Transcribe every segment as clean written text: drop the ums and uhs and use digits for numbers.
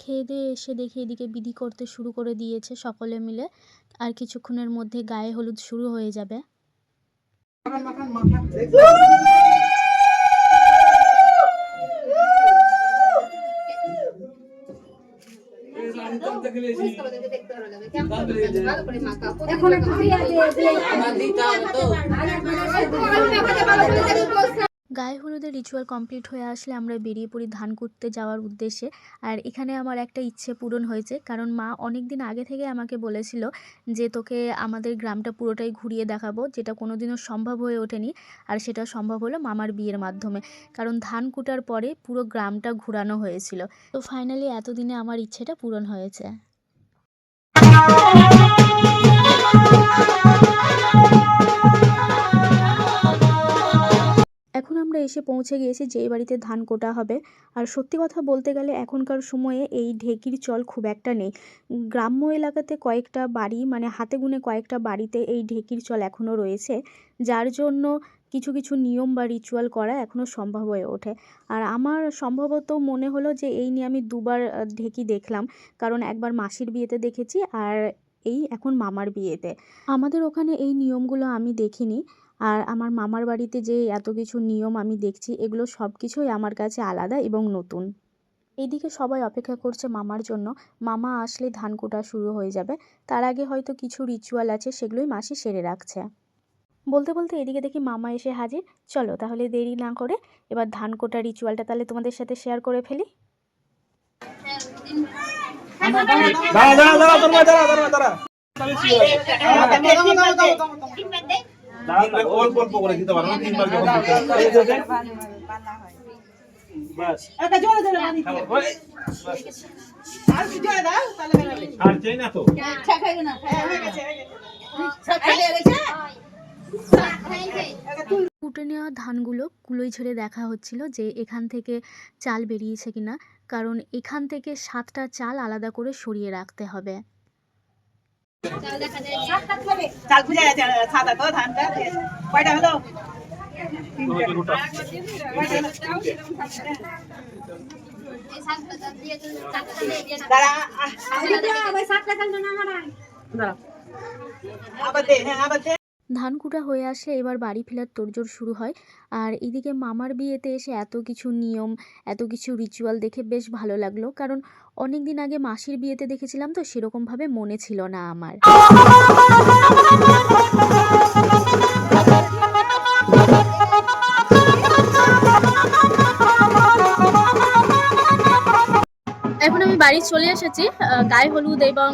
খেয়ে দিয়ে এসে দেখি এদিকে বিধি করতে শুরু করে দিয়েছে সকলে মিলে। আর কিছুক্ষণের মধ্যে গায়ে হলুদ শুরু হয়ে যাবে। গায়ে হলুদের রিচুয়াল কমপ্লিট হয়ে আসলে আমরা বেরিয়ে পড়ি ধান কুটতে যাওয়ার উদ্দেশ্যে। আর এখানে আমার একটা ইচ্ছে পূরণ হয়েছে, কারণ মা অনেক দিন আগে থেকে আমাকে বলেছিল যে তোকে আমাদের গ্রামটা পুরোটাই ঘুরিয়ে দেখাবো, যেটা কোনোদিনও সম্ভব হয়ে ওঠেনি। আর সেটা সম্ভব হলো মামার বিয়ের মাধ্যমে, কারণ ধান কুটার পরে পুরো গ্রামটা ঘোরানো হয়েছিল। তো ফাইনালি এতদিনে আমার ইচ্ছেটা পূরণ হয়েছে। এখন আমরা এসে পৌঁছে গিয়েছি যেই বাড়িতে ধান কোটা হবে। আর সত্যি কথা বলতে গেলে এখনকার সময়ে এই ঢেকির চল খুব একটা নেই। গ্রাম্য এলাকাতে কয়েকটা বাড়ি, মানে হাতে গুনে কয়েকটা বাড়িতে এই ঢেকির চল এখনও রয়েছে, যার জন্য কিছু কিছু নিয়ম বা রিচুয়াল করা এখনও সম্ভব হয়ে ওঠে। আর আমার সম্ভবত মনে হলো যে এই নিয়ে আমি দুবার ঢেকি দেখলাম, কারণ একবার মাসির বিয়েতে দেখেছি আর এই এখন মামার বিয়েতে। আমাদের ওখানে এই নিয়মগুলো আমি দেখিনি। আর আমার মামার বাড়িতে যে এত কিছু নিয়ম আমি দেখছি, এগুলো সব কিছুই আমার কাছে আলাদা এবং নতুন। এইদিকে সবাই অপেক্ষা করছে মামার জন্য। মামা আসলে ধান কোটা শুরু হয়ে যাবে। তার আগে হয়তো কিছু রিচুয়াল আছে, সেগুলোই মাসি সেরে রাখছে। বলতে বলতে এদিকে দেখি মামা এসে হাজির। চলো তাহলে দেরি না করে এবার ধান কোটা রিচুয়ালটা তাহলে তোমাদের সাথে শেয়ার করে ফেলি। অল্প করে দিতে পারবো, তিনবার যখন বাস একটা জোরে জোরে আর কি জোরে দাও তাহলে বেরোবে। আর চাই না তো আচ্ছা খাইবে না, হয়ে গেছে সব চলে গেছে। কুটে নেওয়া ধানগুলো কুলোই ঝেড়ে দেখা হচ্ছিল যে এখান থেকে চাল বেরিয়েছে কিনা, কারণ এখান থেকে 7টা চাল আলাদা করে সরিয়ে রাখতে হবে। চাল খুঁজে গেছে, সাদা তো ধানটা কয়টা হলো? ধান কুটা হয়ে আসলে এবার বাড়ি ফেরার তোড়জোড় শুরু হয়। আর এদিকে মামার বিয়েতে এসে এত কিছু নিয়ম, এত কিছু রিচুয়াল দেখে বেশ ভালো লাগলো, কারণ অনেক দিন আগে মাসির বিয়েতে দেখেছিলাম তো সেরকমভাবে মনে ছিল না আমার। এখন আমি বাড়ি চলে এসেছি। গায়ে হলুদ এবং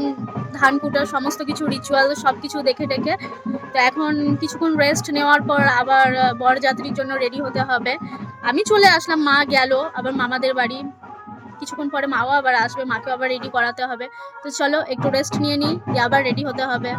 ধান কুটার সমস্ত কিছু রিচুয়াল সব কিছু দেখে টেকে। তো এখন কিছুক্ষণ রেস্ট নেওয়ার পর আবার বরযাত্রীর জন্য রেডি হতে হবে। আমি চলে আসলাম, মা গেল আবার মামাদের বাড়ি। কিছুক্ষণ পরে মাও আবার আসবে, মাকেও আবার রেডি করাতে হবে। তো চলো একটু রেস্ট নিয়ে নিই, দিয়ে আবার রেডি হতে হবে।